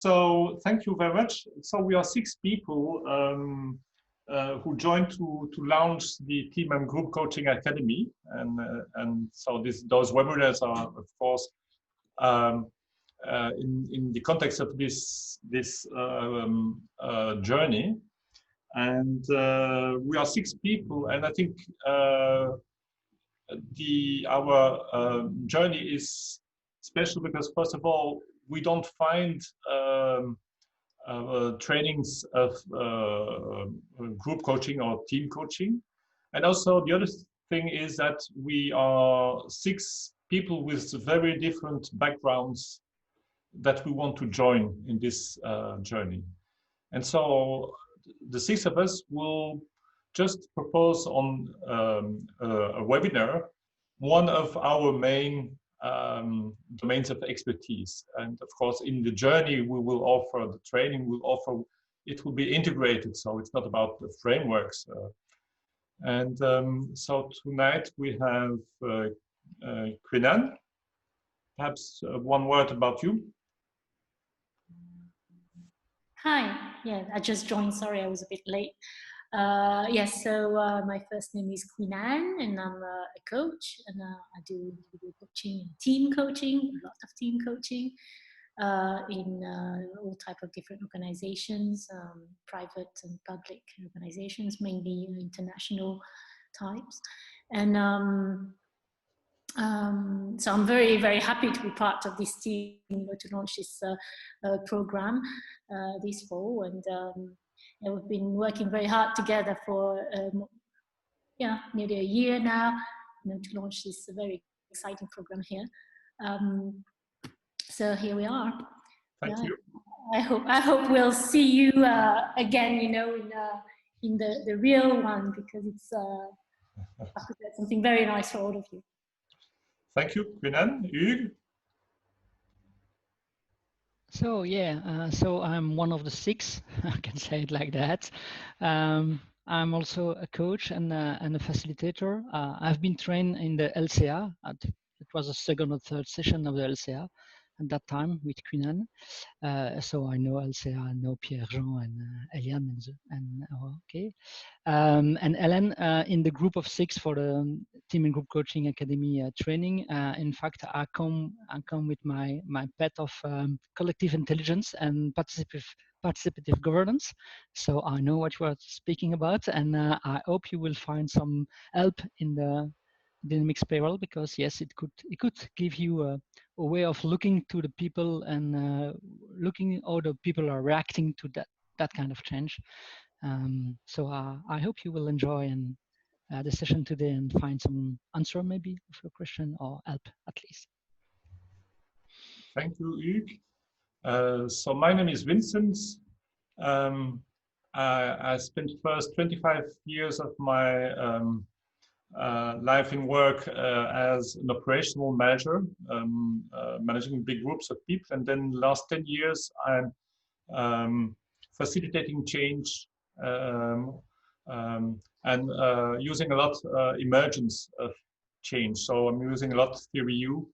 So thank you very much. So we are 6 people who joined to launch the Team and Group Coaching Academy, and so those webinars are, of course, in the context of this journey. And we are 6 people, and I think our journey is special because, first of all, we don't find trainings of group coaching or team coaching. And also the other thing is that we are 6 people with very different backgrounds that we want to join in this journey. And so the 6 of us will just propose on a webinar one of our main domains of expertise. And of course, in the journey, we will offer the training, it will be integrated. So it's not about the frameworks. So tonight we have Quinan. Perhaps one word about you. Hi, yeah, I just joined, sorry, I was a bit late. Yes, so my first name is Quinan, and I'm a coach, and I do video coaching and team coaching, a lot of team coaching in all type of different organizations, private and public organizations, mainly international types. And so I'm very, very happy to be part of this team to launch this program this fall, and we've been working very hard together for nearly a year now, to launch this very exciting program here. So here we are. Thank you. I hope we'll see you again, in the real one, because it's something very nice for all of you. Thank you, Quinan. Hugues? So yeah, so I'm one of the 6, I can say it like that. I'm also a coach and a facilitator. I've been trained in the LCA. It was the 2nd or 3rd session of the LCA at that time with Quinan. So I know LCA, I know Pierre-Jean and Eliane and Ellen in the group of 6 for the Team and Group Coaching Academy training. In fact, I come with my pet of collective intelligence and participative governance. So I know what you are speaking about, and I hope you will find some help in the dynamic spiral, because yes, it could give you a way of looking to the people and looking how the people are reacting to that kind of change. So I hope you will enjoy the session today and find some answer maybe of your question, or help at least. Thank you, Hugues. So my name is Vincent. I spent the first 25 years of my life in work as an operational manager, managing big groups of people, and then the last 10 years I'm facilitating change and using a lot emergence of change. So I'm using a lot theory U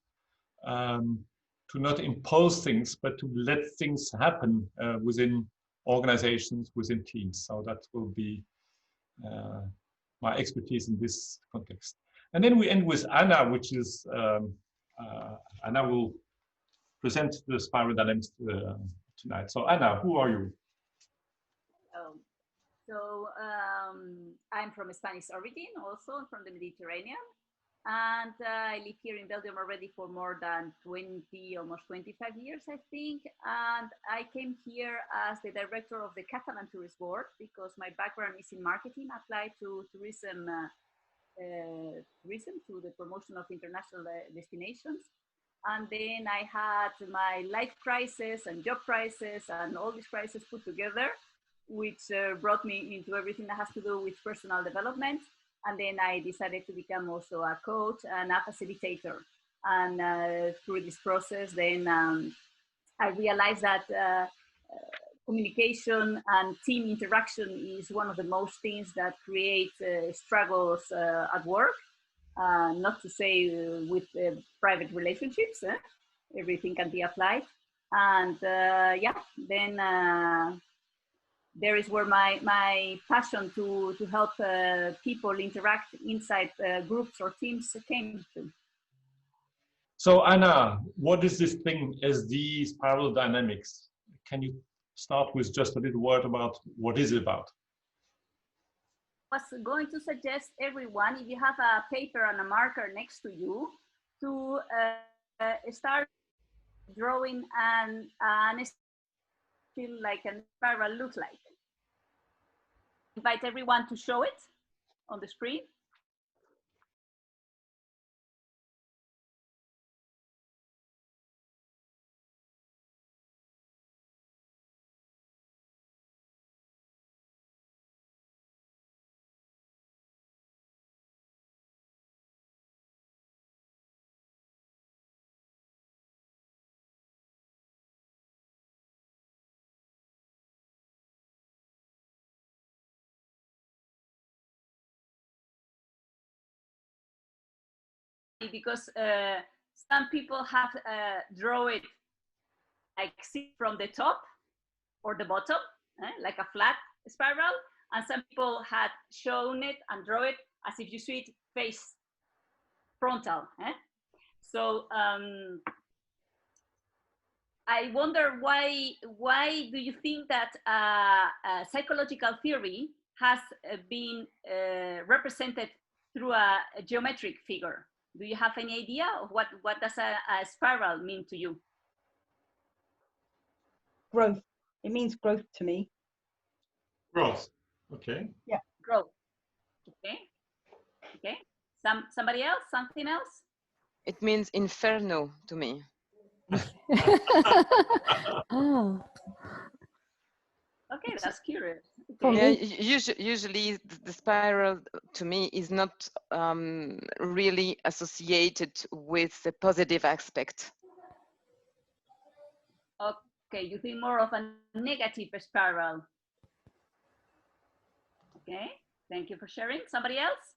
to not impose things, but to let things happen within organizations, within teams. So that will be my expertise in this context. And then we end with Anna, which is, Anna will present the spiral dynamics tonight. So Anna, who are you? I'm from Spanish origin, also from the Mediterranean. And I live here in Belgium already for more than 20, almost 25 years, I think. And I came here as the director of the Catalan Tourist Board because my background is in marketing applied to tourism, to the promotion of international destinations. And then I had my life crisis and job crisis and all these crises put together, which brought me into everything that has to do with personal development. And then I decided to become also a coach and a facilitator. And through this process, then I realized that communication and team interaction is one of the most things that create struggles at work. Not to say with private relationships, everything can be applied. And yeah, then there is where my passion to help people interact inside groups or teams came to. So Anna, what is this thing as the spiral dynamics? Can you start with just a little word about what is it about? I was going to suggest everyone, if you have a paper and a marker next to you, to start drawing and feel like a spiral looks like. Invite everyone to show it on the screen. Because some people have drawn it like from the top or the bottom, like a flat spiral, and some people had shown it and draw it as if you see it face frontal. So I wonder why do you think that psychological theory has been represented through a geometric figure? Do you have any idea of what does a spiral mean to you? Growth. It means growth to me. Growth. Okay. Yeah. Growth. Okay. Okay. Somebody else? Something else? It means inferno to me. Oh. Okay, that's curious. Okay. Yeah, usually the spiral to me is not really associated with the positive aspect. Okay, you think more of a negative spiral. Okay, thank you for sharing. Somebody else?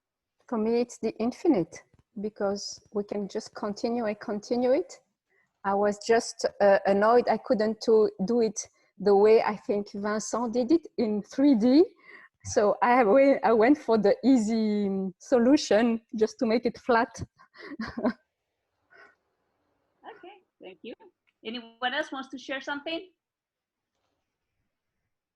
For me, it's the infinite, because we can just continue and continue it. I was just annoyed I couldn't do it the way I think Vincent did it in 3D. So I went for the easy solution, just to make it flat. Okay, thank you. Anyone else wants to share something?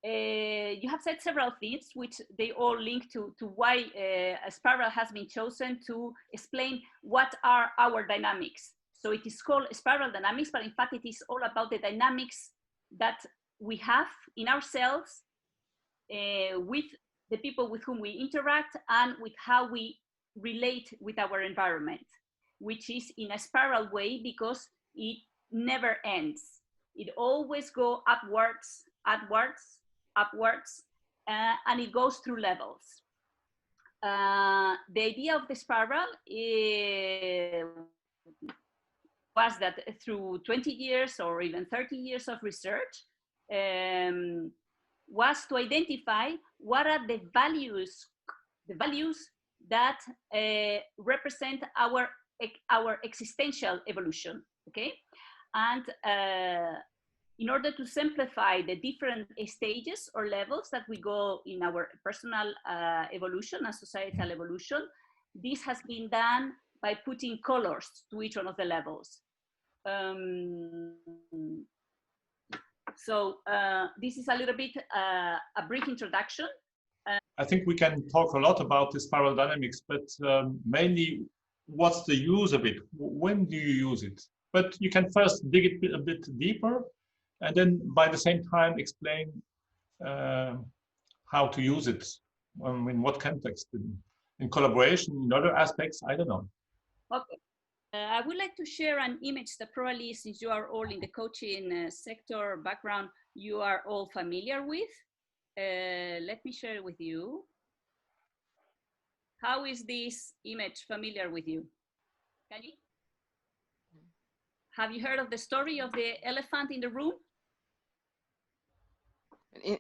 You have said several things, which they all link to why a spiral has been chosen to explain what are our dynamics. So it is called spiral dynamics, but in fact it is all about the dynamics that we have in ourselves with the people with whom we interact and with how we relate with our environment, which is in a spiral way because it never ends. It always goes upwards, upwards, upwards, and it goes through levels. The idea of the spiral was that through 20 years or even 30 years of research was to identify what are the values that represent our existential evolution, okay? And in order to simplify the different stages or levels that we go in our personal evolution and societal evolution, this has been done by putting colors to each one of the levels. So this is a little bit a brief introduction. I think we can talk a lot about the spiral dynamics, but mainly what's the use of it? When do you use it? But you can first dig it a bit deeper, and then by the same time explain how to use it, in what context, in collaboration, in other aspects, I don't know. Okay. I would like to share an image that probably, since you are all in the coaching sector background, you are all familiar with. Let me share it with you. How is this image familiar with you? Can you? Have you heard of the story of the elephant in the room?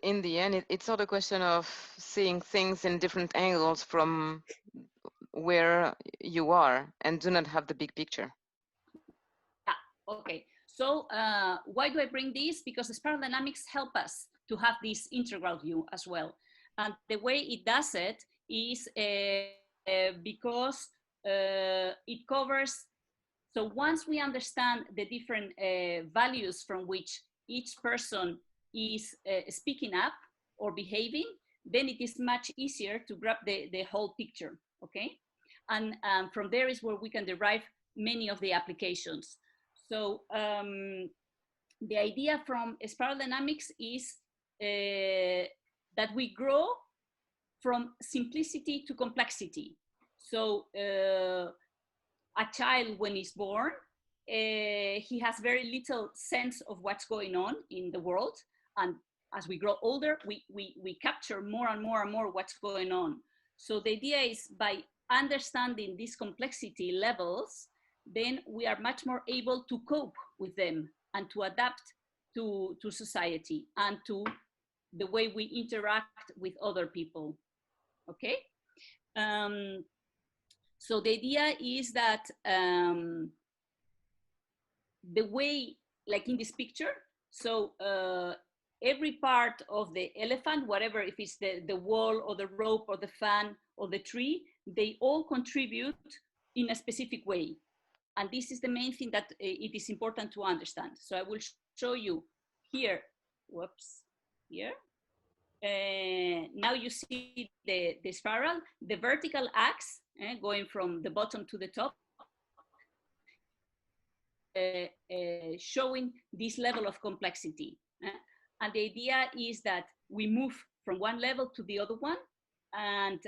In the end, it's not a question of seeing things in different angles from where you are and do not have the big picture. Yeah, okay. So why do I bring this? Because the spiral dynamics help us to have this integral view as well. And the way it does it is because it covers, so once we understand the different values from which each person is speaking up or behaving, then it is much easier to grab the whole picture, okay? And from there is where we can derive many of the applications. So the idea from spiral dynamics is that we grow from simplicity to complexity. So a child, when he's born, he has very little sense of what's going on in the world. And as we grow older, we capture more and more and more what's going on. So the idea is by understanding these complexity levels, then we are much more able to cope with them and to adapt to society and to the way we interact with other people, okay? So the idea is that the way, like in this picture, so every part of the elephant, whatever, if it's the wall or the rope or the fan or the tree, they all contribute in a specific way. And this is the main thing that it is important to understand. So I will show you here, whoops, here. Now you see the spiral, the vertical axe going from the bottom to the top, showing this level of complexity. And the idea is that we move from one level to the other one, and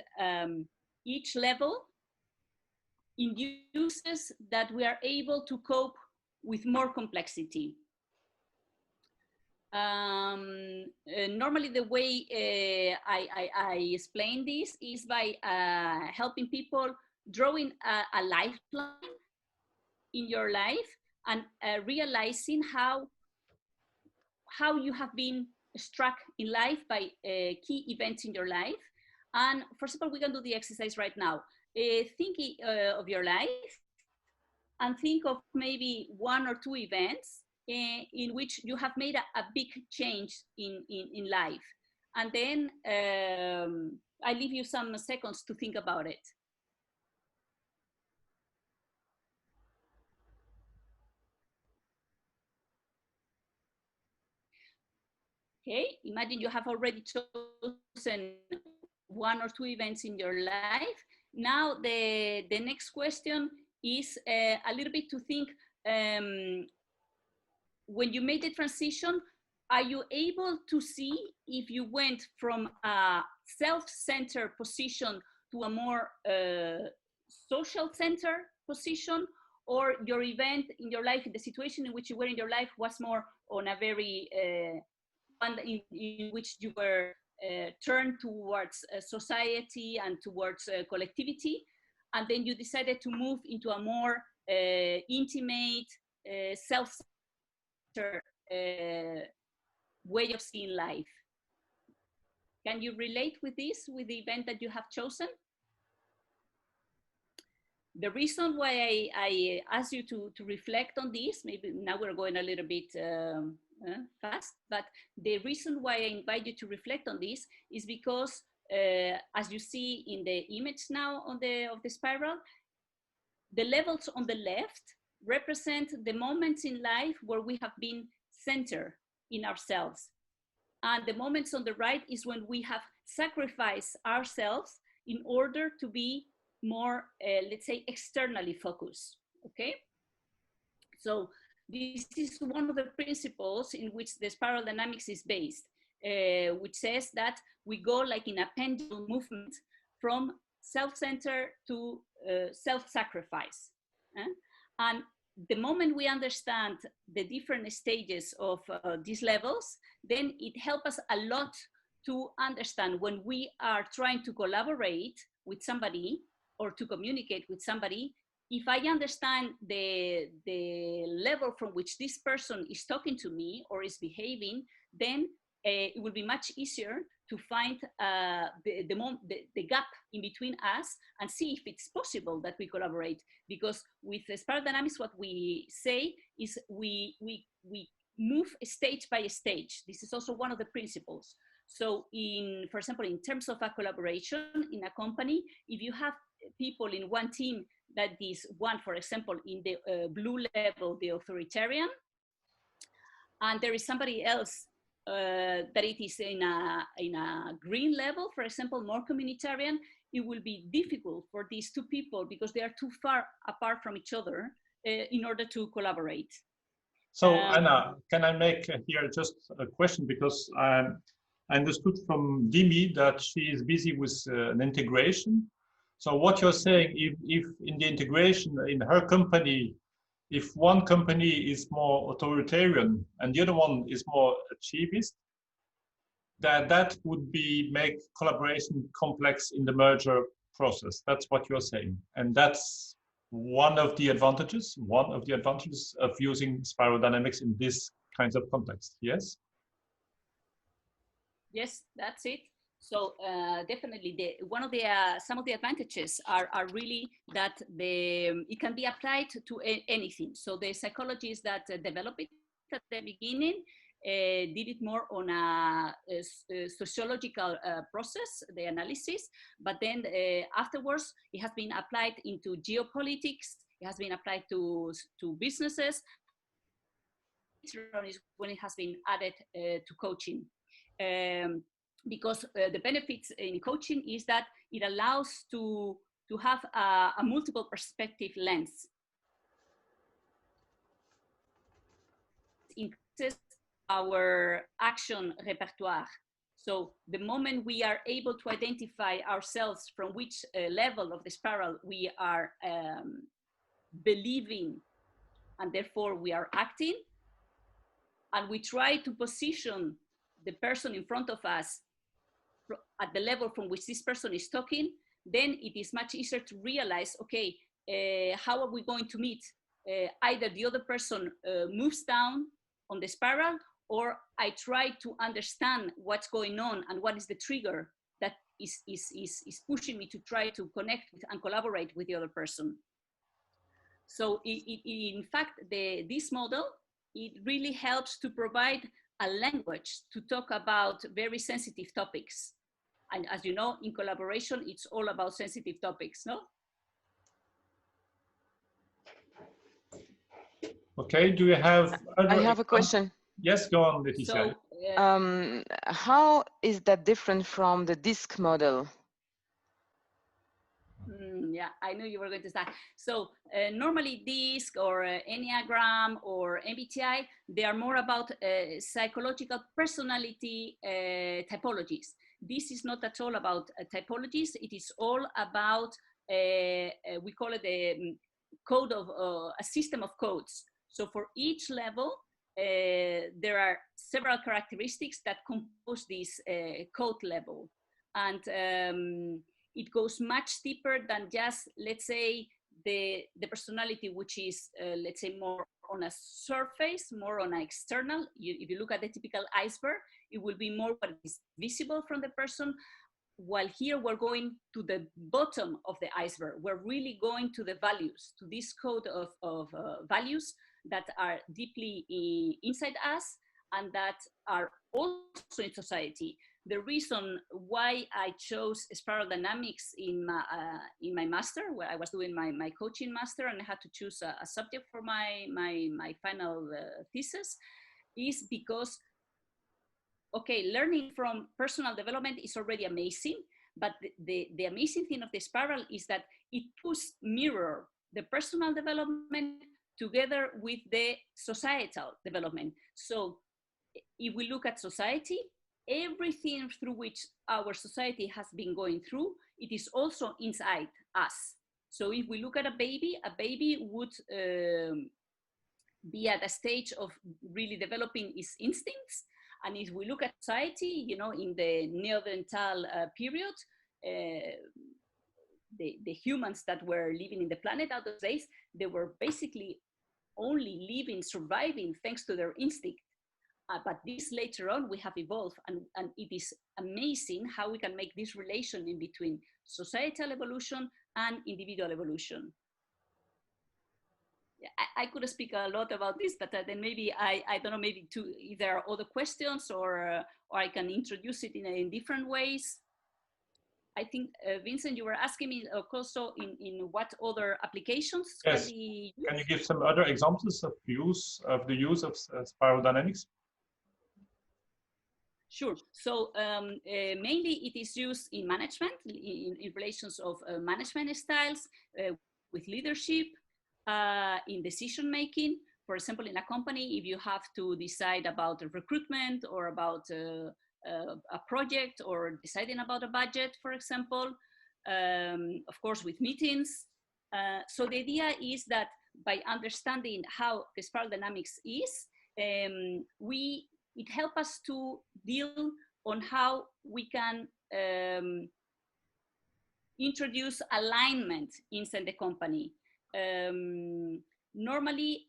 each level induces that we are able to cope with more complexity. Normally the way I explain this is by helping people drawing a lifeline in your life and realizing how you have been struck in life by key events in your life. And first of all, we can do the exercise right now. Think of your life and think of maybe one or two events in which you have made a big change in life. And then I leave you some seconds to think about it. Okay, imagine you have already chosen one or two events in your life. Now the next question is a little bit to think, when you made the transition, are you able to see if you went from a self-centered position to a more social-centered position, or your event in your life, the situation in which you were in your life was more on a very one in which you were turned towards society and towards collectivity, and then you decided to move into a more intimate, self-centered way of seeing life? Can you relate with this, with the event that you have chosen? The reason why I asked you to reflect on this, maybe now we're going a little bit fast, but the reason why I invite you to reflect on this is because as you see in the image now on of the spiral, the levels on the left represent the moments in life where we have been centered in ourselves. And the moments on the right is when we have sacrificed ourselves in order to be more, let's say, externally focused, okay? So this is one of the principles in which the spiral dynamics is based, which says that we go like in a pendulum movement from self-centered to self-sacrifice. And the moment we understand the different stages of these levels, then it helps us a lot to understand when we are trying to collaborate with somebody or to communicate with somebody. If I understand the level from which this person is talking to me or is behaving, then it will be much easier to find the gap in between us and see if it's possible that we collaborate. Because with spiral dynamics, what we say is we move stage by stage. This is also one of the principles. So for example, in terms of a collaboration in a company, if you have people in one team that is one, for example, in the blue level, the authoritarian, and there is somebody else that it is in a green level, for example, more communitarian, it will be difficult for these two people because they are too far apart from each other in order to collaborate. So Anna, can I make here just a question, because I understood from Dimi that she is busy with an integration. So what you're saying, if in the integration in her company, if one company is more authoritarian and the other one is more achievist, that would make collaboration complex in the merger process. That's what you're saying. And that's one of the advantages of using spiral dynamics in this kinds of context, yes? Yes, that's it. So definitely, some of the advantages are really that it can be applied to anything. So the psychologists that developed it at the beginning did it more on a sociological process, the analysis, but then afterwards it has been applied into geopolitics, it has been applied to businesses, when it has been added to coaching. Because the benefits in coaching is that it allows to have a multiple perspective lens. Increases our action repertoire. So the moment we are able to identify ourselves from which level of the spiral we are believing, and therefore we are acting, and we try to position the person in front of us at the level from which this person is talking, then it is much easier to realize, okay, how are we going to meet? Either the other person moves down on the spiral, or I try to understand what's going on and what is the trigger that is pushing me to try to connect with and collaborate with the other person. So in fact, this model, it really helps to provide a language to talk about very sensitive topics. And as you know, in collaboration, it's all about sensitive topics, no? Okay, do you have other... I have a question. Yes, go on, Leticia. So, how is that different from the DISC model? Yeah, I knew you were going to start. So normally DISC or Enneagram or MBTI, they are more about psychological personality typologies. This is not at all about typologies. It is all about, we call it a code of, a system of codes. So for each level, there are several characteristics that compose this code level. And it goes much deeper than just, let's say, the personality, which is, let's say, more on a surface, more on an external. If you look at the typical iceberg, it will be more what is visible from the person, while here we're going to the bottom of the iceberg. We're really going to the values, to this code of values that are deeply inside us and that are also in society. The reason why I chose spiral dynamics in my master, where I was doing my coaching master, and I had to choose a subject for my final thesis, is because, okay, learning from personal development is already amazing, but the amazing thing of the spiral is that it does mirror the personal development together with the societal development. So if we look at society, everything through which our society has been going through, it is also inside us. So if we look at a baby would be at a stage of really developing its instincts. And if we look at society, you know, in the Neanderthal period, the humans that were living in the planet out of days, they were basically only living, surviving thanks to their instinct. but this later on we have evolved, and it is amazing how we can make this relation in between societal evolution and individual evolution. Yeah, I could speak a lot about this, but then maybe I don't know, maybe if there are other questions, or I can introduce it in different ways. I think, Vincent, you were asking me also in what other applications yes. can be used? Can you give some other examples of the use of spiral dynamics? Sure. So mainly it is used in management, in relations of management styles, with leadership, in decision making. For example, in a company, if you have to decide about recruitment or about a project, or deciding about a budget, for example, of course, with meetings. So the idea is that by understanding how the spiral dynamics is, it helps us to deal on how we can introduce alignment inside the company. Normally,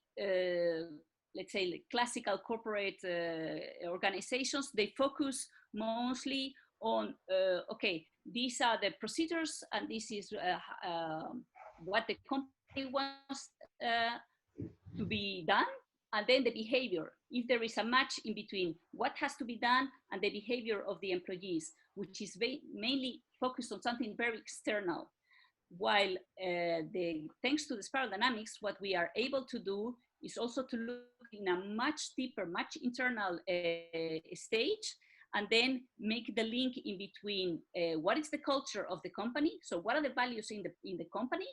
let's say like classical corporate organizations, they focus mostly on, okay, these are the procedures and this is what the company wants to be done, and then the behavior. If there is a match in between what has to be done and the behavior of the employees, which is mainly focused on something very external. While thanks to the spiral dynamics, what we are able to do is also to look in a much deeper, much internal stage, and then make the link in between what is the culture of the company, so what are the values in the company,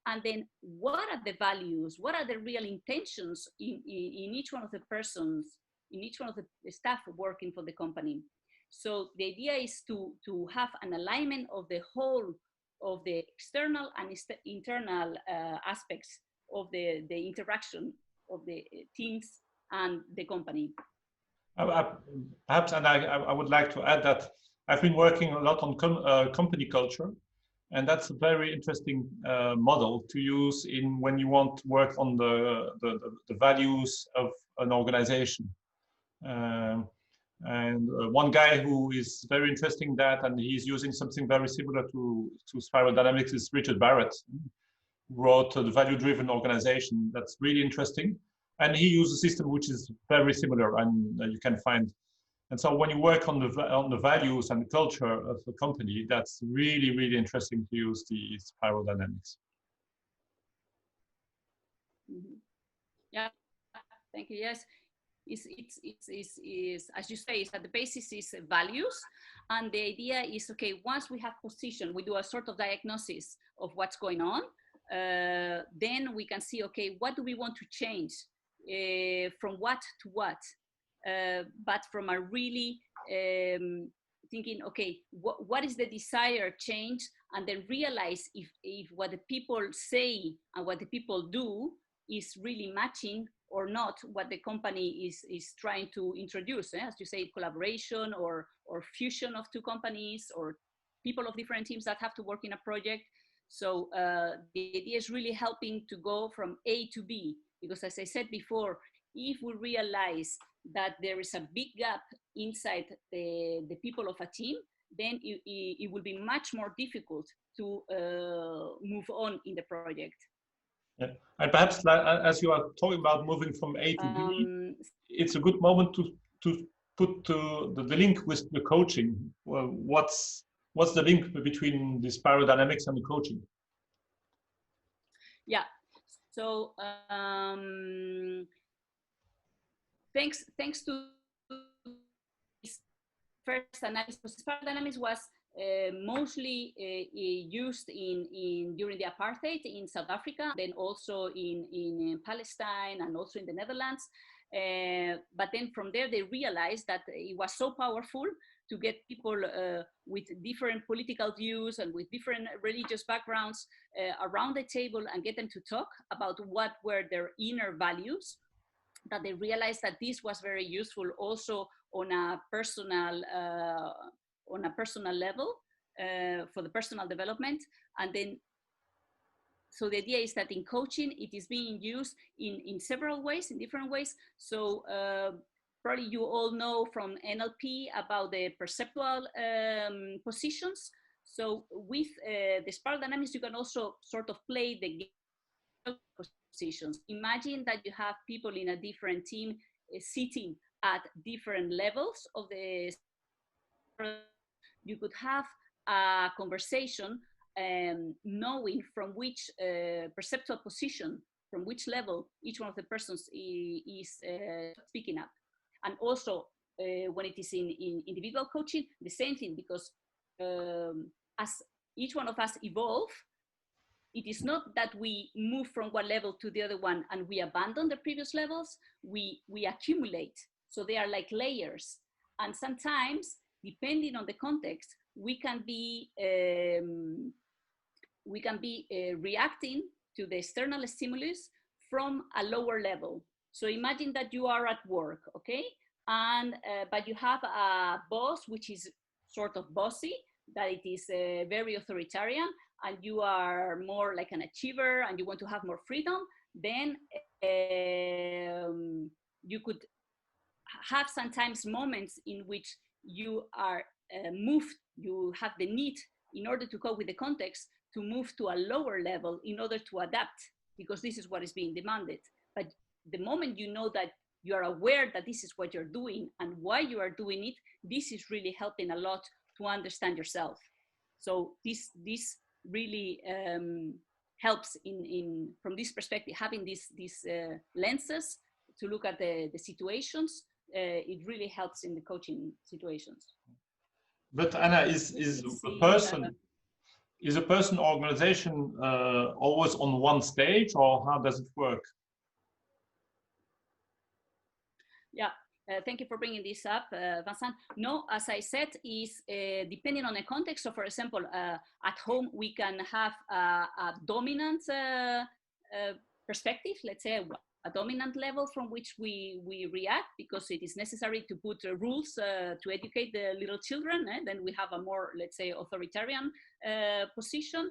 and then what are the values, what are the real intentions in each one of the persons, in each one of the staff working for the company. So the idea is to have an alignment of the whole of the external and internal aspects of the interaction of the teams and the company. Perhaps, and I would like to add that I've been working a lot on company culture, and that's a very interesting model to use when you want to work on the values of an organization. And one guy who is very interesting in that, and he's using something very similar to spiral dynamics, is Richard Barrett, who wrote The Value-Driven Organization. That's really interesting. And he used a system which is very similar, and you can find. And so when you work on the values and the culture of a company, that's really, really interesting to use the spiral dynamics. Mm-hmm. Yeah, thank you. Yes. Is as you say, is that the basis is values, and the idea is, okay, once we have position, we do a sort of diagnosis of what's going on, then we can see, okay, what do we want to change, from what to what, but from a really thinking, okay, what is the desired change, and then realize if what the people say and what the people do is really matching or not what the company is trying to introduce, as you say, collaboration or fusion of two companies or people of different teams that have to work in a project. So the idea is really helping to go from A to B, because as I said before, if we realize that there is a big gap inside the people of a team, then it will be much more difficult to move on in the project. Yeah. And perhaps, as you are talking about moving from A to B, it's a good moment to put the link with the coaching. Well, what's the link between the spiral dynamics and the coaching? Yeah. So thanks to this first analysis, spiral dynamics was mostly used during the apartheid in South Africa, then also in Palestine and also in the Netherlands. But then from there, they realized that it was so powerful to get people with different political views and with different religious backgrounds around the table and get them to talk about what were their inner values, that they realized that this was very useful also on a personal level for the personal development. And then, so the idea is that in coaching, it is being used in several ways, in different ways. So probably you all know from NLP about the perceptual positions. So with the spiral dynamics, you can also sort of play the game positions. Imagine that you have people in a different team sitting at different levels of the. You could have a conversation knowing from which perceptual position, from which level each one of the persons is speaking up. And also when it is in individual coaching, the same thing, because as each one of us evolve, it is not that we move from one level to the other one and we abandon the previous levels, we accumulate. So they are like layers. And sometimes, depending on the context, we can be reacting to the external stimulus from a lower level. So imagine that you are at work, okay? And but you have a boss which is sort of bossy, that it is very authoritarian, and you are more like an achiever and you want to have more freedom, then you could have sometimes moments in which you are moved, you have the need, in order to cope with the context, to move to a lower level in order to adapt, because this is what is being demanded. But the moment you know that you are aware that this is what you're doing and why you are doing it, this is really helping a lot to understand yourself. So this really helps in from this perspective, having these lenses to look at the situations. It really helps in the coaching situations. But Anna, is a person organization always on one stage, or how does it work? Yeah, thank you for bringing this up, Vincent. No, as I said, is depending on the context. So for example, at home, we can have a dominant perspective, let's say a dominant level from which we react, because it is necessary to put rules to educate the little children. Then we have a more, let's say, authoritarian position.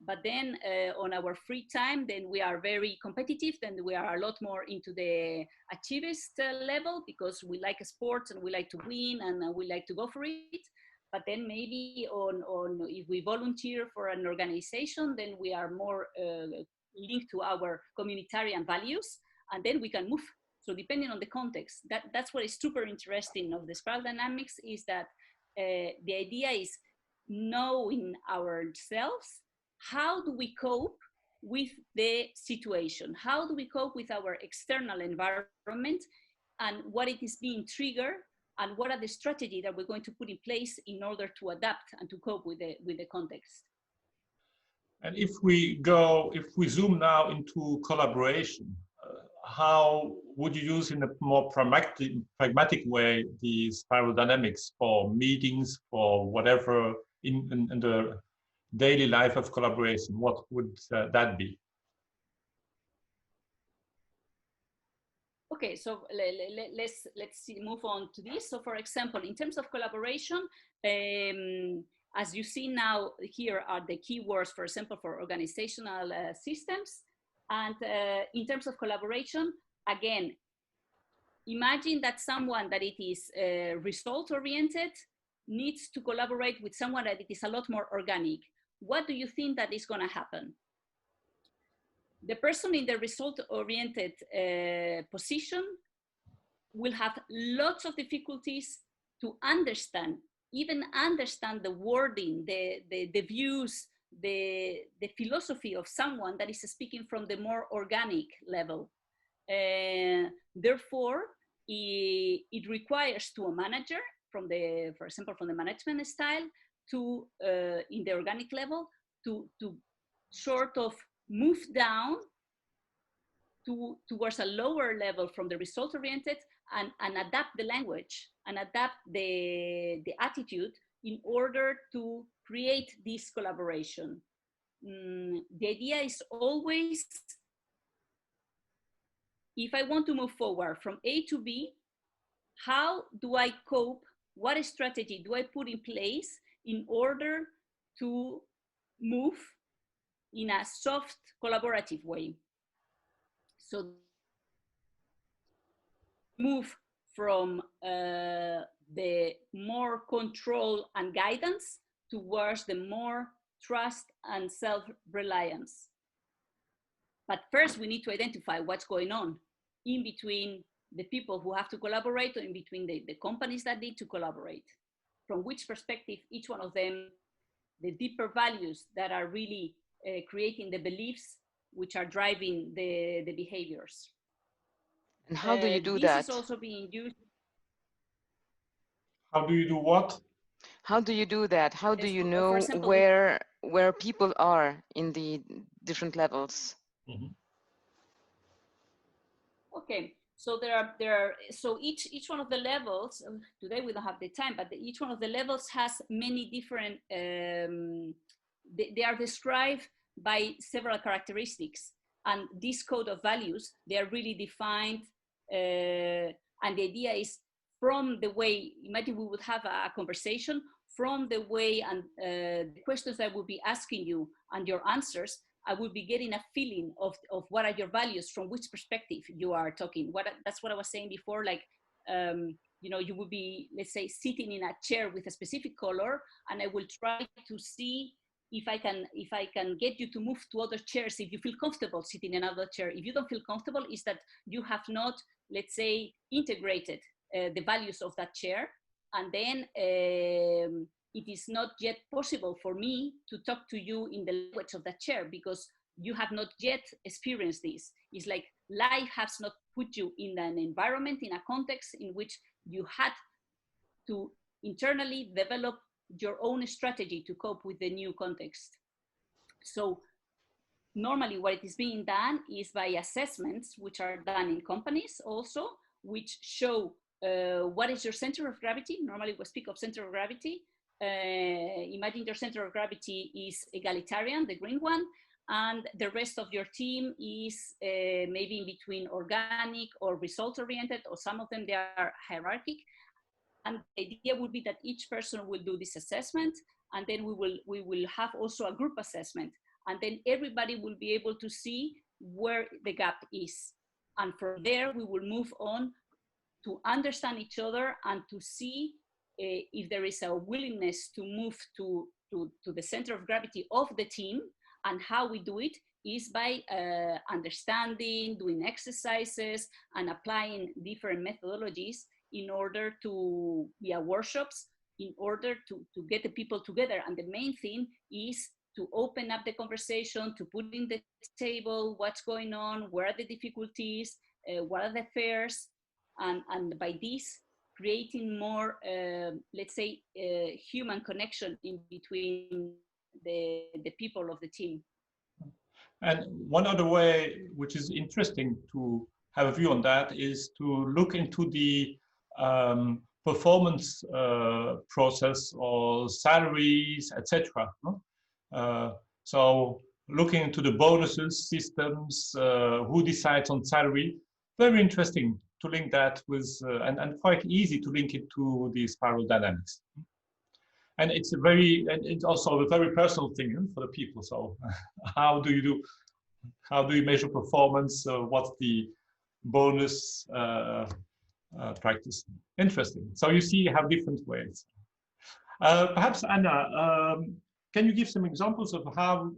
But then on our free time, then we are very competitive. Then we are a lot more into the achievist level, because we like sports and we like to win and we like to go for it. But then maybe on if we volunteer for an organization, then we are more linked to our communitarian values, and then we can move. So depending on the context, that's what is super interesting of the spiral dynamics, is that the idea is knowing ourselves. How do we cope with the situation? How do we cope with our external environment and what it is being triggered, and what are the strategies that we're going to put in place in order to adapt and to cope with the context? And if we zoom now into collaboration, how would you use in a more pragmatic way the spiral dynamics for meetings, for whatever in the daily life of collaboration? What would that be? Okay, so let's move on to this. So for example, in terms of collaboration, as you see now, here are the keywords, for example, for organizational systems. And in terms of collaboration, again, imagine that someone that it is result-oriented needs to collaborate with someone that it is a lot more organic. What do you think that is going to happen? The person in the result-oriented position will have lots of difficulties to understand, even understand the wording, the views, the philosophy of someone that is speaking from the more organic level. Therefore, it requires to a manager, for example, from the management style, to in the organic level, to sort of move down towards a lower level from the result-oriented, and adapt the language and adapt the attitude in order to create this collaboration. The idea is always, if I want to move forward from A to B, how do I cope? What strategy do I put in place in order to move in a soft, collaborative way? So move from the more control and guidance towards the more trust and self-reliance. But first we need to identify what's going on in between the people who have to collaborate, or in between the companies that need to collaborate. From which perspective each one of them, the deeper values that are really creating the beliefs which are driving the behaviors. And how do you do this that? This is also being used. How do you do what? How do you do that? How do you know for example, where people are in the different levels? Mm-hmm. Okay, so so each one of the levels, today we don't have the time, but each one of the levels has many different, they are described by several characteristics, and this code of values, they are really defined, and the idea is, from the way, imagine we would have a conversation, from the way and the questions I would be asking you and your answers, I would be getting a feeling of what are your values, from which perspective you are talking. That's what I was saying before, like, you know, you would be, let's say, sitting in a chair with a specific color, and I will try to see if I can get you to move to other chairs if you feel comfortable sitting in another chair. If you don't feel comfortable, is that you have not, let's say, integrated the values of that chair, and then it is not yet possible for me to talk to you in the language of that chair, because you have not yet experienced this. It's like life has not put you in an environment, in a context in which you had to internally develop your own strategy to cope with the new context. So normally what is being done is by assessments, which are done in companies also, which show what is your center of gravity. Normally we speak of center of gravity. Imagine your center of gravity is egalitarian, the green one, and the rest of your team is maybe in between organic or result-oriented, or some of them, they are hierarchic. And the idea would be that each person will do this assessment, and then we will have also a group assessment, and then everybody will be able to see where the gap is. And from there, we will move on to understand each other and to see if there is a willingness to move to the center of gravity of the team. And how we do it is by understanding, doing exercises, and applying different methodologies in order to, via workshops, in order to get the people together. And the main thing is to open up the conversation, to put in the table what's going on, where are the difficulties, what are the fears, and by this, creating more, let's say, human connection in between the people of the team. And one other way, which is interesting to have a view on that, is to look into the performance process, or salaries, etc. So looking into the bonuses systems, who decides on salary, very interesting to link that with, and quite easy to link it to the spiral dynamics. And it's it's also a very personal thing for the people. So how do you measure performance? What's the bonus practice? Interesting. So you see, you have different ways. Perhaps Anna, can you give some examples of how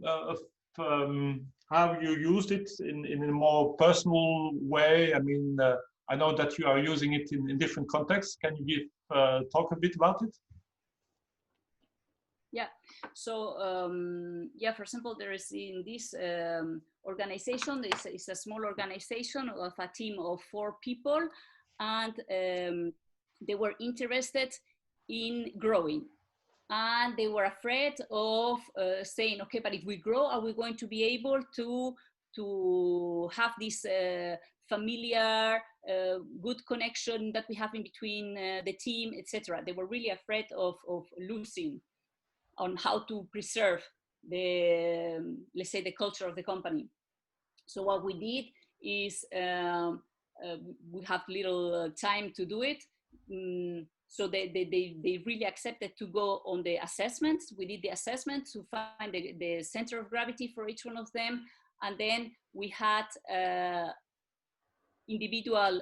you used it in a more personal way? I mean, I know that you are using it in different contexts. Can you talk a bit about it? Yeah, so yeah, for example, there is in this organization, it's a small organization of a team of 4 people, and they were interested in growing, and they were afraid of saying, okay, but if we grow, are we going to be able to have this familiar, good connection that we have in between the team, etc. They were really afraid of losing on how to preserve the, let's say, the culture of the company. So what we did is, we have little time to do it. So they really accepted to go on the assessments. We did the assessment to find the center of gravity for each one of them. And then we had individual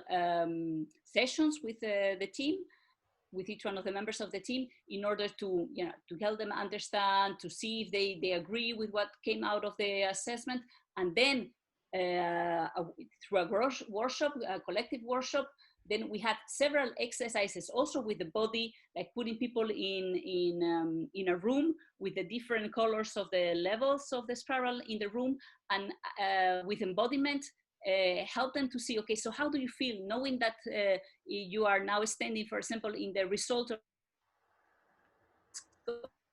sessions with the team, with each one of the members of the team, in order to, you know, to help them understand, to see if they agree with what came out of the assessment. And then through a workshop, a collective workshop, then we had several exercises also with the body, like putting people in a room with the different colors of the levels of the spiral in the room, and with embodiment, help them to see, okay, so how do you feel knowing that you are now standing, for example, in the result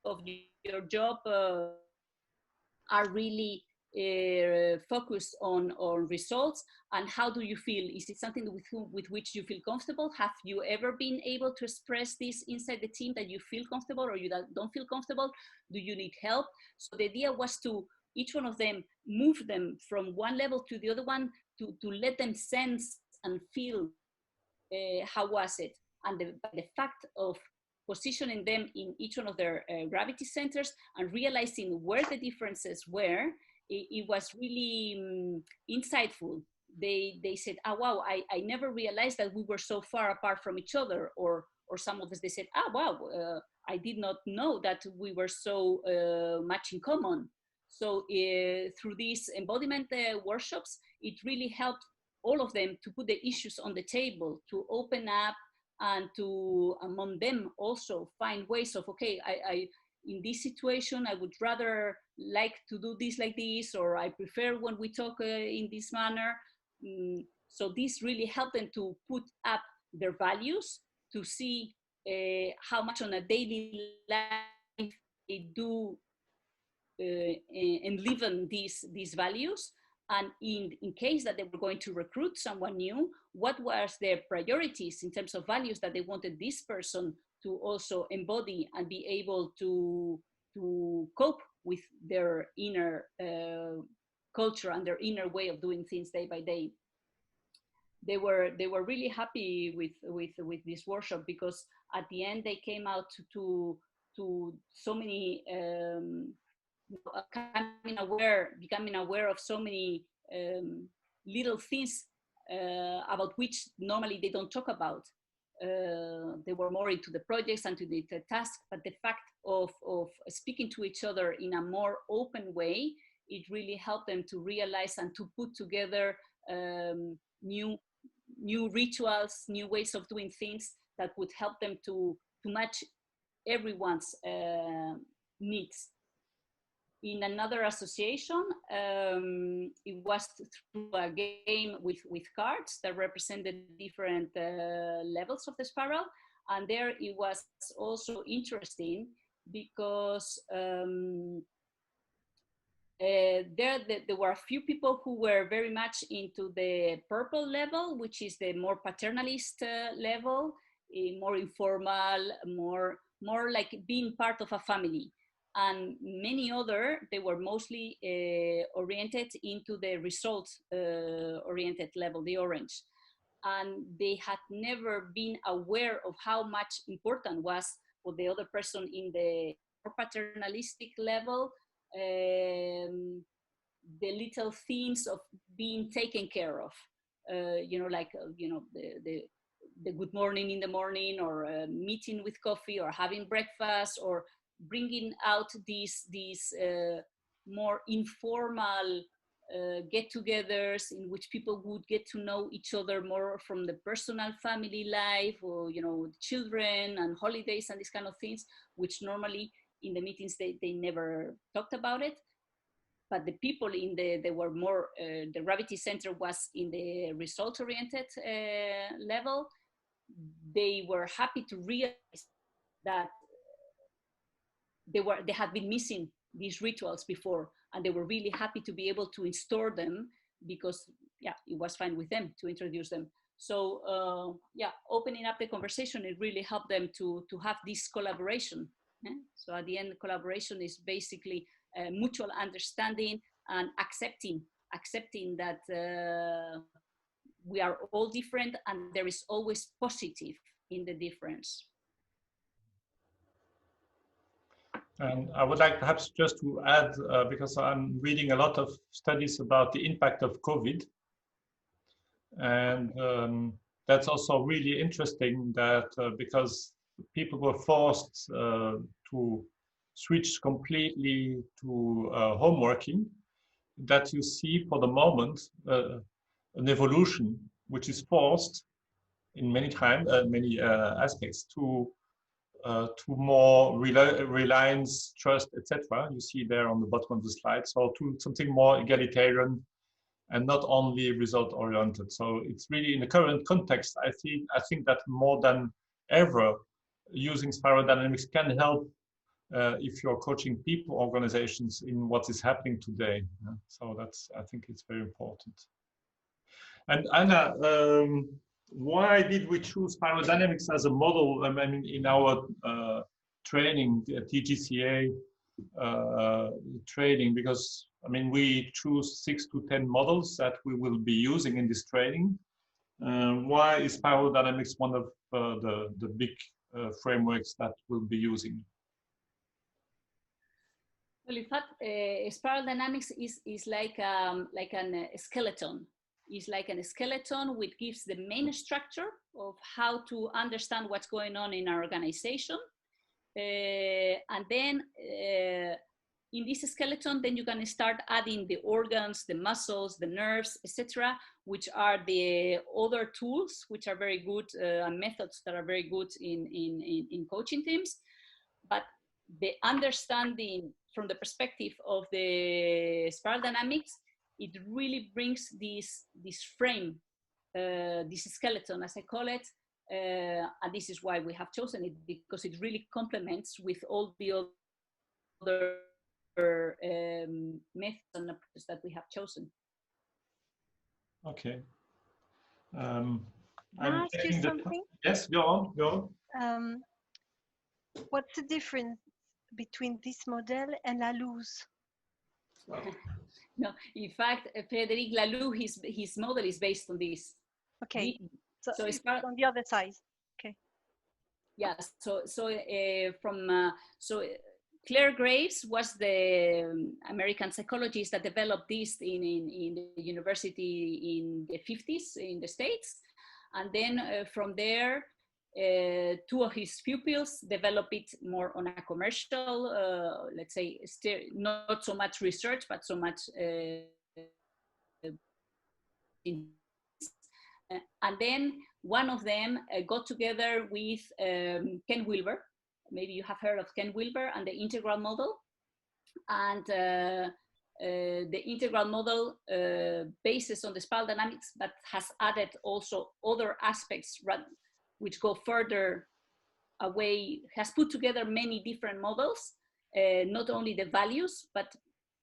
of your job are really focused on results, and how do you feel? Is it something with which you feel comfortable? Have you ever been able to express this inside the team, that you feel comfortable or you don't feel comfortable? Do you need help? So the idea was to each one of them, move them from one level to the other one, to let them sense and feel how was it. And the fact of positioning them in each one of their gravity centers and realizing where the differences were, it was really insightful. They said, oh, wow, I never realized that we were so far apart from each other. Or some of us, they said, oh, wow, I did not know that we were so much in common. So through these embodiment workshops, it really helped all of them to put the issues on the table, to open up, and to, among them, also find ways of, okay, I in this situation, I would rather like to do this like this, or I prefer when we talk in this manner. So this really helped them to put up their values, to see how much on a daily life they do and live on these values. And in case that they were going to recruit someone new, what was their priorities in terms of values that they wanted this person to also embody and be able to cope with their inner culture and their inner way of doing things day by day. They were really happy with this workshop, because at the end they came out to so many becoming aware of so many little things about which normally they don't talk about. They were more into the projects and to the task, but the fact of speaking to each other in a more open way, it really helped them to realize and to put together new rituals, new ways of doing things that would help them to match everyone's needs. In another association, it was through a game with cards that represented different levels of the spiral. And there it was also interesting because there were a few people who were very much into the purple level, which is the more paternalist level, more informal, more like being part of a family. And many other, they were mostly oriented into the results oriented level, the orange. And they had never been aware of how much important was for the other person in the more paternalistic level, the little things of being taken care of, like, the good morning in the morning, or meeting with coffee, or having breakfast, or bringing out these more informal get-togethers in which people would get to know each other more from the personal family life, or children and holidays and these kind of things, which normally in the meetings they never talked about it. But the people they were more, the gravity center was in the result-oriented level. They were happy to realize that they had been missing these rituals before, and they were really happy to be able to install them, because it was fine with them to introduce them. So opening up the conversation, it really helped them to have this collaboration. So at the end, collaboration is basically mutual understanding and accepting that we are all different, and there is always positive in the difference. And I would like perhaps just to add, because I'm reading a lot of studies about the impact of COVID. And that's also really interesting that because people were forced to switch completely to home working, that you see for the moment an evolution which is forced in many aspects to more reliance, trust, etc. You see there on the bottom of the slide. So to something more egalitarian and not only result oriented. So it's really in the current context, I think that more than ever, using spiral dynamics can help if you're coaching people, organizations in what is happening today. So I think it's very important. And Anna, why did we choose spiral dynamics as a model? I mean, in our training, TGCA training, because I mean, we choose 6 to 10 models that we will be using in this training. Why is spiral dynamics one of the big frameworks that we'll be using? Well, in fact, spiral dynamics is like a skeleton. It's like a skeleton which gives the main structure of how to understand what's going on in our organization. And then in this skeleton, then you can start adding the organs, the muscles, the nerves, etc., which are the other tools which are very good and methods that are very good in coaching teams. But the understanding from the perspective of the spiral dynamics, it really brings this frame, this skeleton, as I call it, and this is why we have chosen it, because it really complements with all the other methods and approaches that we have chosen. Okay. Can I ask you something? Yes, go on. What's the difference between this model and Laloux's? No, in fact, Frédéric Laloux, his model is based on this. Okay, so it's on the other side. Okay. Yeah. So Claire Graves was the American psychologist that developed this in the university in the 50s in the States, and then from there. 2 of his pupils develop it more on a commercial, let's say, not so much research, but so much. And then one of them got together with Ken Wilber. Maybe you have heard of Ken Wilber and the integral model. And the integral model bases on the spiral dynamics, but has added also other aspects which go further away, has put together many different models, not only the values, but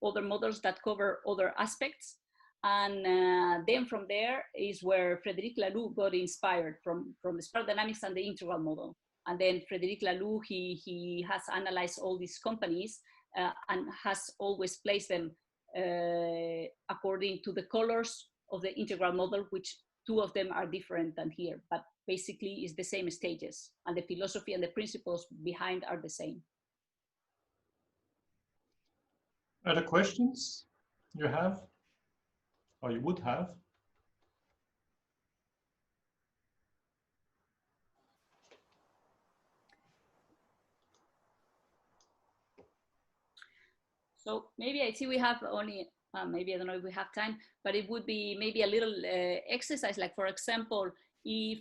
other models that cover other aspects. And then from there is where Frédéric Laloux got inspired from the spiral dynamics and the integral model. And then Frédéric Laloux, he has analyzed all these companies and has always placed them according to the colors of the integral model, which 2 of them are different than here, but basically is the same stages, and the philosophy and the principles behind are the same. Other questions you have, or you would have? So maybe I see we have only, maybe I don't know if we have time, but it would be maybe a little exercise, like for example, if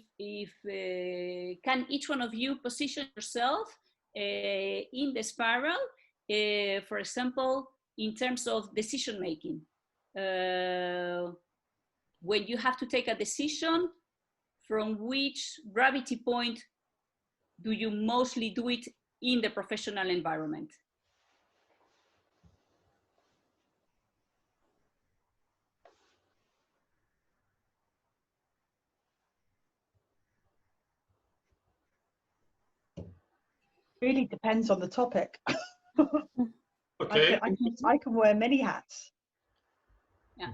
can each one of you position yourself in the spiral, for example, in terms of decision making. When you have to take a decision, from which gravity point do you mostly do it in the professional environment? Really depends on the topic. Okay. I can wear many hats. Yeah.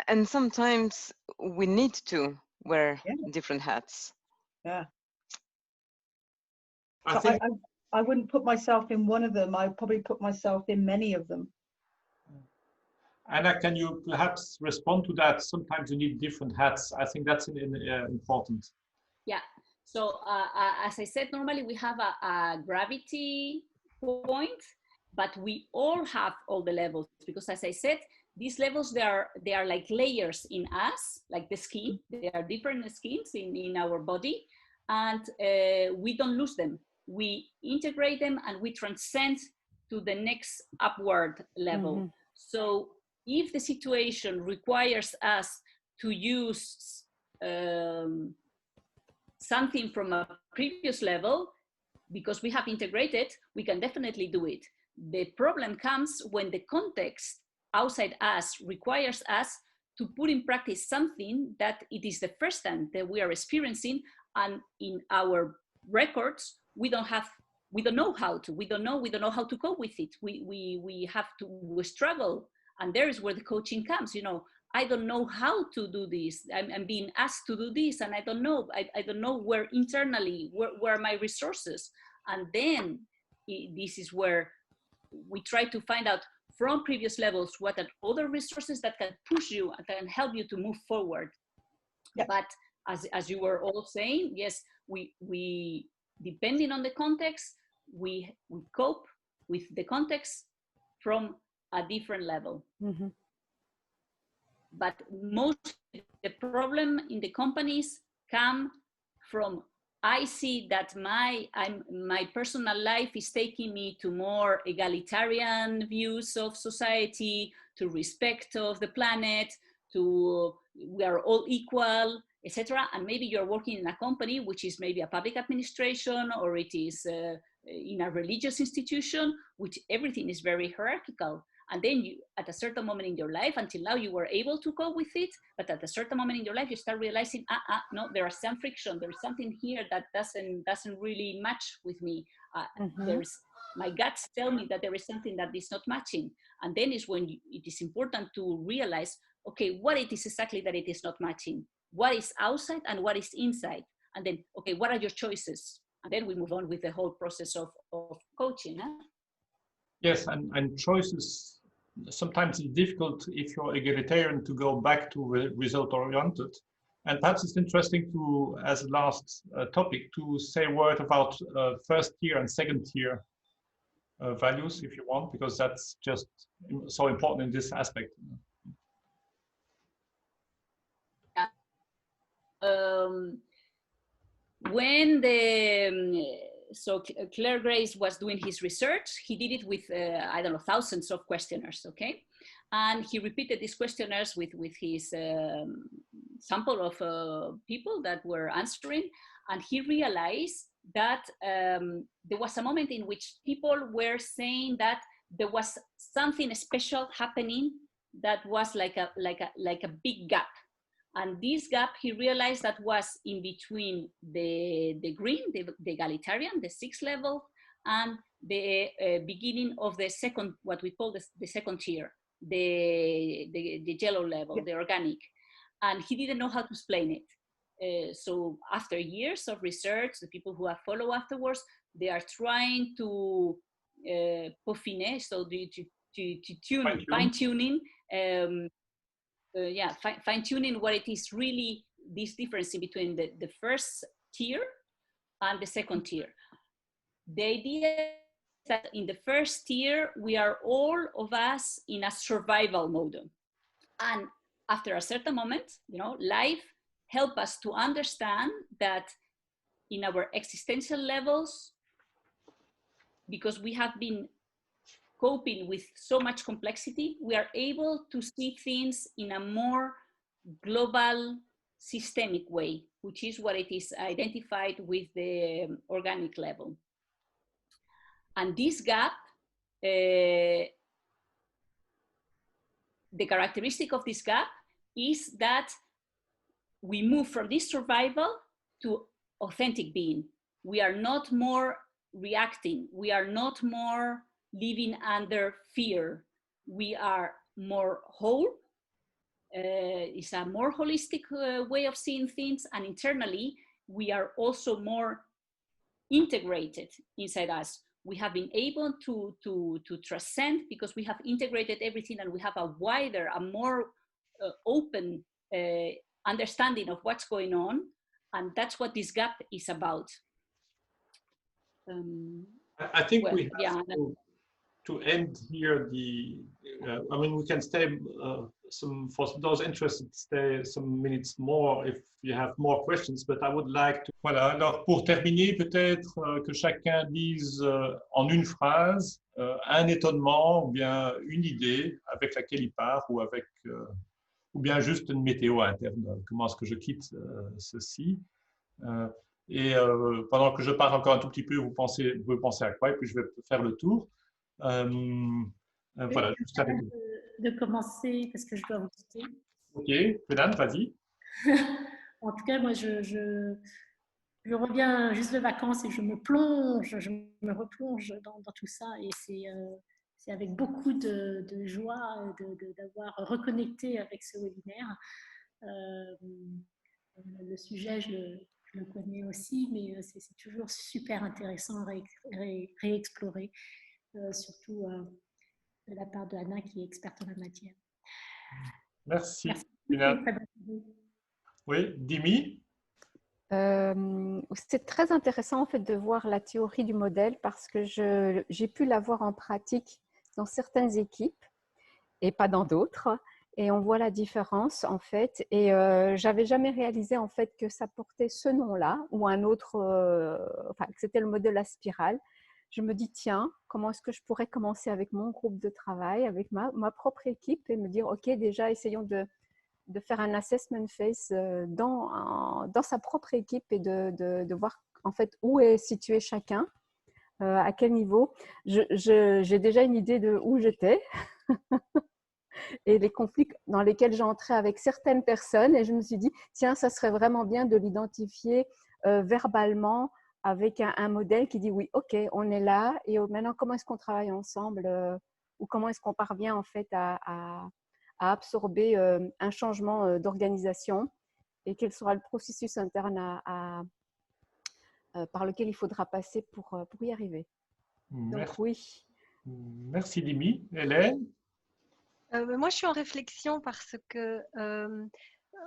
And sometimes we need to wear different hats. Yeah. So I wouldn't put myself in one of them. I'd probably put myself in many of them. Anna, can you perhaps respond to that? Sometimes you need different hats. I think that's important. Yeah. So as I said, normally we have a gravity point, but we all have all the levels, because as I said, these levels, they are like layers in us, like the skin. There are different skins in our body, and we don't lose them. We integrate them and we transcend to the next upward level. Mm-hmm. So if the situation requires us to use something from a previous level, because we have integrated, we can definitely do it. The problem comes when the context outside us requires us to put in practice something that it is the first time that we are experiencing, and in our records we don't know how to cope with it. We struggle, and there is where the coaching comes. You know, I don't know how to do this. I'm being asked to do this, and I don't know. I don't know where internally, where are my resources. And then this is where we try to find out from previous levels what are other resources that can push you and can help you to move forward. Yeah. But as you were all saying, yes, we depending on the context, we cope with the context from a different level. Mm-hmm. But most of the problem in the companies come from, I see that my personal life is taking me to more egalitarian views of society, to respect of the planet, to we are all equal, etc. And maybe you're working in a company which is maybe a public administration, or it is in a religious institution, which everything is very hierarchical. And then you, at a certain moment in your life, until now you were able to cope with it, but at a certain moment in your life, you start realizing, no, there is some friction. There is something here that doesn't really match with me. Mm-hmm. My guts tell me that there is something that is not matching. And then is when it is important to realize, okay, what it is exactly that it is not matching. What is outside and what is inside? And then, okay, what are your choices? And then we move on with the whole process of coaching. Huh? Yes, and choices, sometimes it's difficult if you're egalitarian to go back to result-oriented. And perhaps it's interesting to, as a last topic, to say a word about first tier and second tier values, if you want, because that's just so important in this aspect. When so Claire Grace was doing his research, he did it with, I don't know, thousands of questionnaires, okay? And he repeated these questionnaires with his sample of people that were answering. And he realized that there was a moment in which people were saying that there was something special happening that was like a big gap. And this gap, he realized that was in between the green, the egalitarian, the 6th level, and the beginning of the second, what we call the second tier, the yellow level, the organic. And he didn't know how to explain it. So after years of research, the people who have followed afterwards, they are trying to peaufiner, so to tune, fine-tuning, fine-tuning what it is really this difference in between the first tier and the second tier. The idea is that in the first tier, we are all of us in a survival mode. And after a certain moment, you know, life helps us to understand that in our existential levels, because we have been coping with so much complexity, we are able to see things in a more global, systemic way, which is what it is identified with the organic level. And this gap, the characteristic of this gap is that we move from this survival to authentic being. We are not more reacting. We are not more living under fear. We are more whole. It's a more holistic way of seeing things, and internally we are also more integrated inside us. we have been able to transcend because we have integrated everything and we have a wider, a more open understanding of what's going on. And that's what this gap is about. I think well, we have yeah, to end here I mean, we can stay for those interested, stay some minutes more if you have more questions, but I would like to... Voilà, alors pour terminer, peut-être que chacun dise en une phrase un étonnement ou bien une idée avec laquelle il part ou avec... ou bien juste une météo interne. Comment est-ce que je quitte ceci? Et pendant que je parle encore un tout petit peu, vous pouvez penser à quoi? Et puis je vais faire le tour. Voilà, juste avec... de commencer parce que je dois vous quitter. Ok, Pédane, vas-y. En tout cas, moi, je reviens juste de vacances et je me plonge, je me replonge dans tout ça. Et c'est avec beaucoup de joie d'avoir reconnecté avec ce webinaire. Le sujet, je le connais aussi, mais c'est toujours super intéressant à réexplorer, surtout de la part de Anna qui est experte en la matière. Merci. Merci. Oui, Dimi? C'est très intéressant en fait de voir la théorie du modèle parce que j'ai pu la voir en pratique dans certaines équipes et pas dans d'autres. Et on voit la différence en fait. Et j'avais jamais réalisé en fait que ça portait ce nom-là ou un autre, enfin que c'était le modèle à spirale. Je me dis tiens, comment est-ce que je pourrais commencer avec mon groupe de travail, avec ma propre équipe et me dire ok, déjà essayons de faire un assessment phase dans sa propre équipe et de voir en fait où est situé chacun, à quel niveau. J'ai déjà une idée de où j'étais et les conflits dans lesquels j'entrais avec certaines personnes et je me suis dit tiens, ça serait vraiment bien de l'identifier verbalement avec un modèle qui dit oui, ok, on est là et maintenant comment est-ce qu'on travaille ensemble ou comment est-ce qu'on parvient en fait à absorber un changement d'organisation et quel sera le processus interne par lequel il faudra passer pour y arriver. Merci. Donc oui. Merci Dimi. Hélène? Moi, je suis en réflexion parce que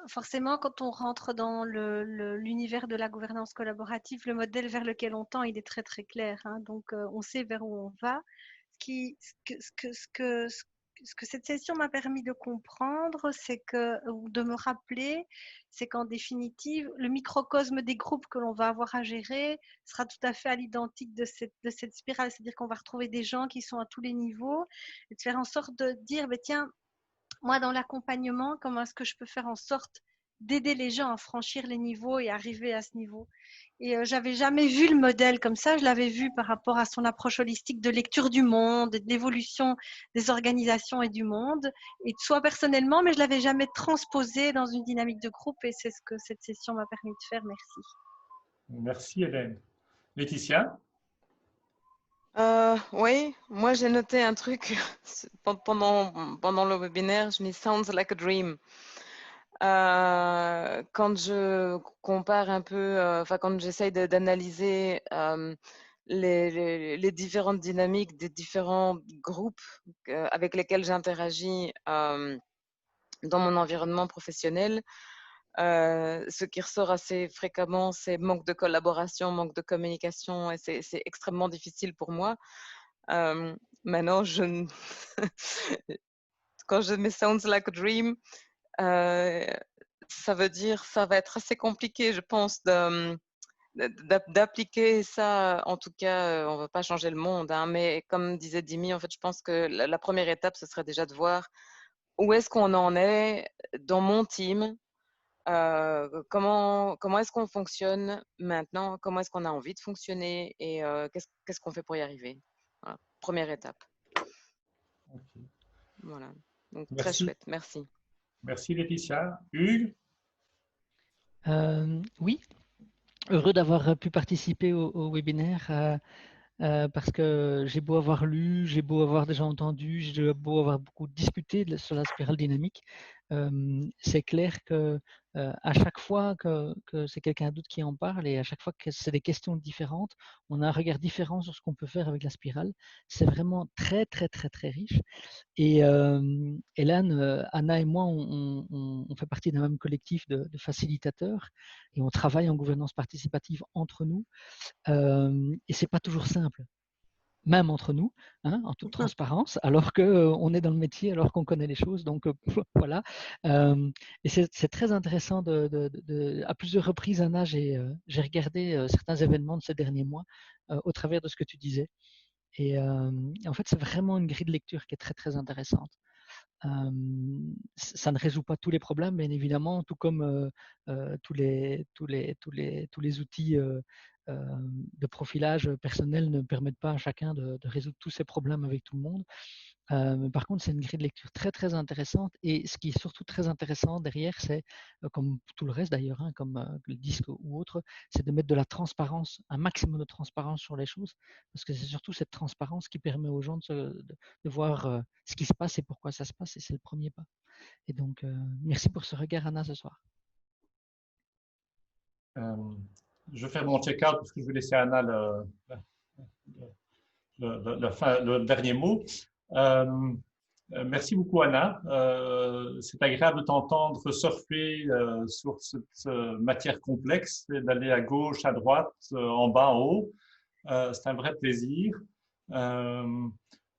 forcément, quand on rentre dans l'univers de la gouvernance collaborative, le modèle vers lequel on tend, il est très très clair. Hein. Donc, on sait vers où on va. Ce que cette session m'a permis de comprendre, ou de me rappeler, c'est qu'en définitive, le microcosme des groupes que l'on va avoir à gérer sera tout à fait à l'identique de cette spirale. C'est-à-dire qu'on va retrouver des gens qui sont à tous les niveaux et de faire en sorte de dire, tiens, moi, dans l'accompagnement, comment est-ce que je peux faire en sorte d'aider les gens à franchir les niveaux et arriver à ce niveau. Et j'avais jamais vu le modèle comme ça, je l'avais vu par rapport à son approche holistique de lecture du monde, et de l'évolution des organisations et du monde, et soit personnellement, mais je l'avais jamais transposé dans une dynamique de groupe et c'est ce que cette session m'a permis de faire. Merci. Merci Hélène. Laetitia? Oui, moi j'ai noté un truc pendant le webinaire, je me sounds like a dream. Quand je compare un peu, quand j'essaye d'analyser les différentes dynamiques des différents groupes avec lesquels j'interagis dans mon environnement professionnel, ce qui ressort assez fréquemment, c'est manque de collaboration, manque de communication, et c'est extrêmement difficile pour moi. Maintenant, quand je mets sounds like a dream, ça veut dire ça va être assez compliqué, je pense, d'appliquer ça. En tout cas, on ne va pas changer le monde, hein, mais comme disait Dimi, en fait, je pense que la première étape, ce serait déjà de voir où est-ce qu'on en est dans mon team, comment est-ce qu'on fonctionne maintenant, comment est-ce qu'on a envie de fonctionner et qu'est-ce qu'on fait pour y arriver. Voilà. Première étape. Okay. Voilà. Donc, merci. très chouette, merci. Merci Laetitia. Hugues? Oui, heureux d'avoir pu participer au webinaire parce que j'ai beau avoir lu, j'ai beau avoir déjà entendu, j'ai beau avoir beaucoup discuté sur la spirale dynamique. c'est clair que à chaque fois que c'est quelqu'un d'autre qui en parle et à chaque fois que c'est des questions différentes, on a un regard différent sur ce qu'on peut faire avec la spirale. C'est vraiment très, très, très, très riche. Et Hélène, Anna et moi, on fait partie d'un même collectif de facilitateurs et on travaille en gouvernance participative entre nous. Et c'est pas toujours simple, même entre nous, hein, en toute transparence, alors qu'on est dans le métier, alors qu'on connaît les choses. Donc voilà. Et c'est très intéressant à plusieurs reprises, Anna, j'ai regardé certains événements de ces derniers mois au travers de ce que tu disais. Et en fait, c'est vraiment une grille de lecture qui est très, très intéressante. Ça ne résout pas tous les problèmes, bien évidemment, tout comme tous les outils de profilage personnel ne permettent pas à chacun de résoudre tous ces problèmes avec tout le monde. Mais par contre, c'est une grille de lecture très, très intéressante. Et ce qui est surtout très intéressant derrière, c'est, comme tout le reste d'ailleurs, hein, comme le disque ou autre, c'est de mettre de la transparence, un maximum de transparence sur les choses. Parce que c'est surtout cette transparence qui permet aux gens de voir ce qui se passe et pourquoi ça se passe. Et c'est le premier pas. Et donc, merci pour ce regard, Anna, ce soir. Je vais faire mon check-out parce que je vais laisser Anna le dernier mot. Merci beaucoup, Anna. C'est agréable de t'entendre surfer sur cette matière complexe, d'aller à gauche, à droite, en bas, en haut. C'est un vrai plaisir.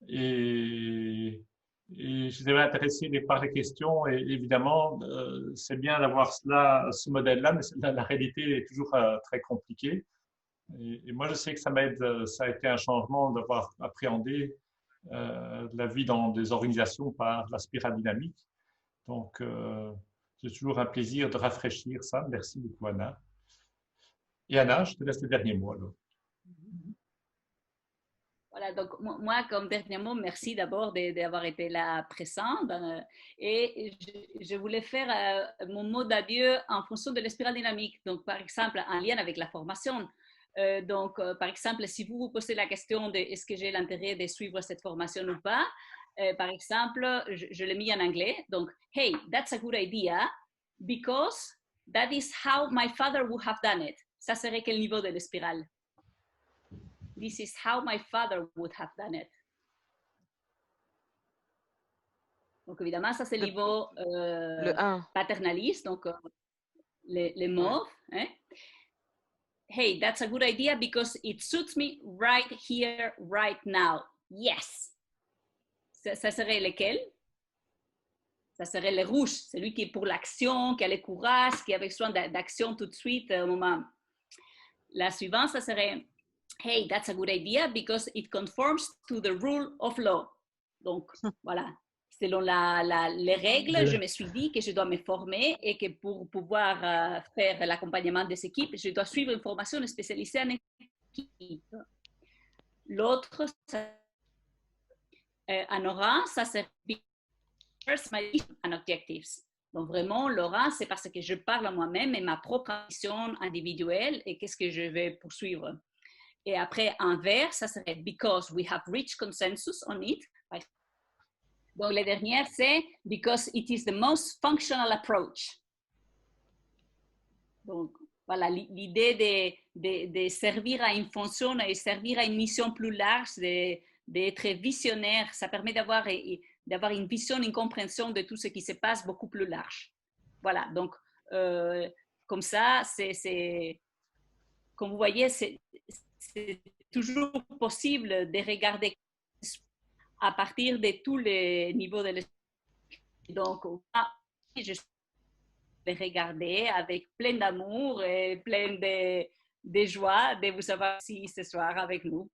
Et je suis intéressé par les questions. Et évidemment, c'est bien d'avoir ce modèle-là, mais la réalité est toujours très compliquée. Et moi, je sais que ça m'aide, ça a été un changement d'avoir appréhendé la vie dans des organisations par la spirale dynamique. Donc, c'est toujours un plaisir de rafraîchir ça. Merci beaucoup, Anna. Et Anna, je te laisse le dernier mot alors. Voilà, donc moi, comme dernier mot, merci d'abord d'avoir été là présent. Et je voulais faire mon mot d'adieu en fonction de la spirale dynamique. Donc, par exemple, en lien avec la formation. Par exemple, si vous vous posez la question de est-ce que j'ai l'intérêt de suivre cette formation ou pas, par exemple, je l'ai mis en anglais. Donc, hey, that's a good idea because that is how my father would have done it. Ça serait quel niveau de la spirale? This is how my father would have done it. Donc, évidemment, ça c'est le niveau paternaliste, donc les mauves. Hein? Hey, that's a good idea because it suits me right here, right now. Yes. Ça serait lequel? Ça serait le rouge, celui qui est pour l'action, qui a le courage, qui a besoin d'action tout de suite au moment. La suivante, ça serait hey, that's a good idea because it conforms to the rule of law. Donc, voilà. Selon les règles, je me suis dit que je dois me former et que pour pouvoir faire l'accompagnement des équipes, je dois suivre une formation spécialisée en équipe. L'autre, en aura, ça c'est personalization and objectives. Donc vraiment, Laura, c'est parce que je parle à moi-même et ma propre ambition individuelle et qu'est-ce que je vais poursuivre. Et après, en vert, ça serait because we have reached consensus on it. Donc, la dernière, c'est because it is the most functional approach. Donc, voilà, l'idée de servir à une fonction et servir à une mission plus large, d'être visionnaire, ça permet d'avoir une vision, une compréhension de tout ce qui se passe beaucoup plus large. Voilà, donc, comme ça, comme vous voyez, c'est toujours possible de regarder à partir de tous les niveaux de l'esprit. Donc, je vais regarder avec plein d'amour et plein de joie de vous avoir ici ce soir avec nous.